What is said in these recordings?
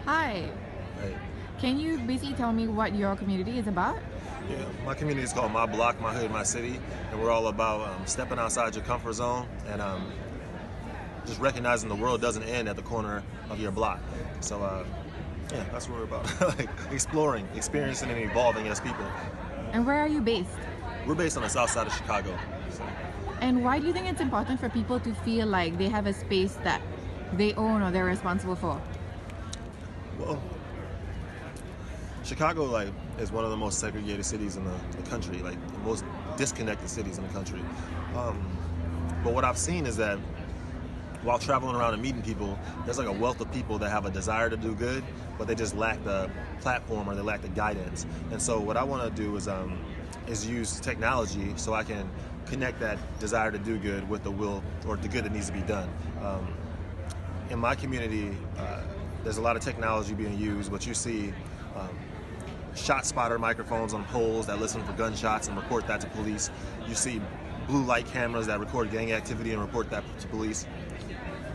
Hi. Hey. Can you basically tell me what your community is about? Yeah, my community is called My Block, My Hood, My City, and we're all about stepping outside your comfort zone and just recognizing the world doesn't end at the corner of your block. So, yeah, that's what we're about. Like exploring, experiencing, and evolving as people. And where are you based? We're based on the south side of Chicago. So, And why do you think it's important for people to feel like they have a space that they own or they're responsible for? well, Chicago is one of the most segregated cities in the country, like the most disconnected cities in the country. But what I've seen is that while traveling around and meeting people, there's like a wealth of people that have a desire to do good, but they just lack the platform or they lack the guidance. And so what I want to do is use technology so I can connect that desire to do good with the will or the good that needs to be done. In my community, there's a lot of technology being used, but you see shot spotter microphones on poles that listen for gunshots and report that to police. You see blue light cameras that record gang activity and report that to police.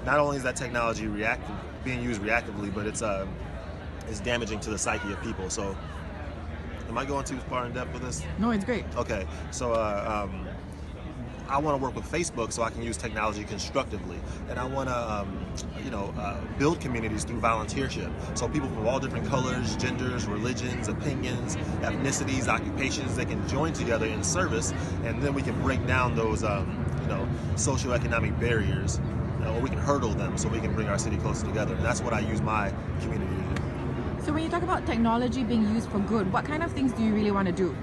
Not only is that technology being used reactively, but it's damaging to the psyche of people. So, am I going too far in depth with this? No, it's great. Okay, so I want to work with Facebook so I can use technology constructively, and I want to, build communities through volunteership. So people from all different colors, genders, religions, opinions, ethnicities, occupations, they can join together in service, and then we can break down those, socioeconomic barriers, or we can hurdle them so we can bring our city closer together. And that's what I use my community to do. So when you talk about technology being used for good, what kind of things do you really want to do?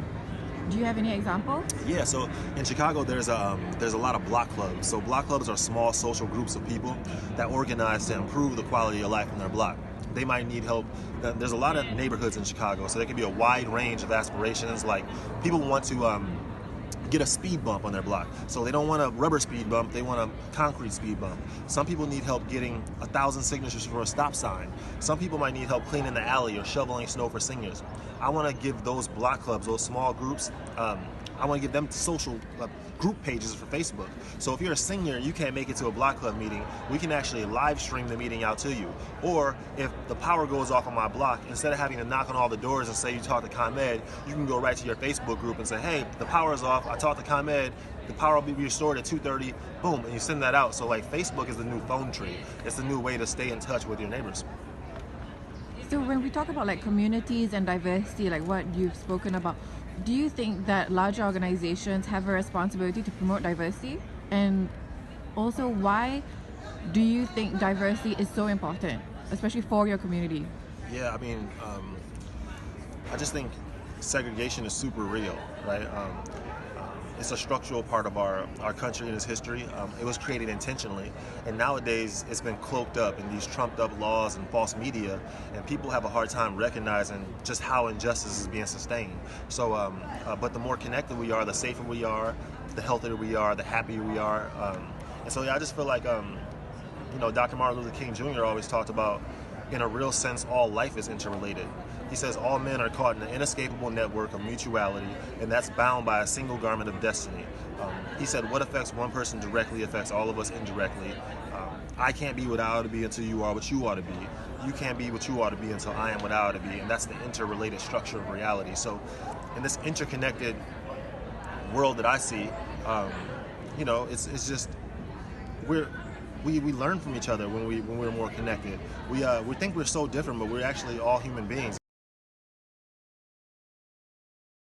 Do you have any examples? Yeah, so in Chicago, there's a lot of block clubs. So block clubs are small social groups of people that organize to improve the quality of life in their block. They might need help. There's a lot of neighborhoods in Chicago, so there can be a wide range of aspirations. Like people want to get a speed bump on their block. So they don't want a rubber speed bump, they want a concrete speed bump. Some people need help getting 1,000 signatures for a stop sign. Some people might need help cleaning the alley or shoveling snow for seniors. I want to give those block clubs, those small groups, I want to give them social group pages for Facebook. So if you're a senior and you can't make it to a block club meeting, we can actually live stream the meeting out to you. Or if the power goes off on my block, instead of having to knock on all the doors and say you talked to ComEd, you can go right to your Facebook group and say, hey, the power is off, I talked to ComEd, the power will be restored at 2:30, boom, and you send that out. So like Facebook is the new phone tree. It's the new way to stay in touch with your neighbors. So when we talk about like communities and diversity, like what you've spoken about, do you think that larger organizations have a responsibility to promote diversity? And also, why do you think diversity is so important, especially for your community? Yeah, I mean, I just think segregation is super real, right? It's a structural part of our country and its history. It was created intentionally, and nowadays it's been cloaked up in these trumped up laws and false media, and people have a hard time recognizing just how injustice is being sustained. So, but the more connected we are, the safer we are, the healthier we are, the happier we are. And so, yeah, I just feel like, Dr. Martin Luther King Jr. always talked about, in a real sense, all life is interrelated. He says all men are caught in an inescapable network of mutuality, and that's bound by a single garment of destiny. He said what affects one person directly affects all of us indirectly. I can't be what I ought to be until you are what you ought to be. You can't be what you ought to be until I am what I ought to be, and that's the interrelated structure of reality. So in this interconnected world that I see, it's just we learn from each other when we're more connected. We think we're so different, but we're actually all human beings.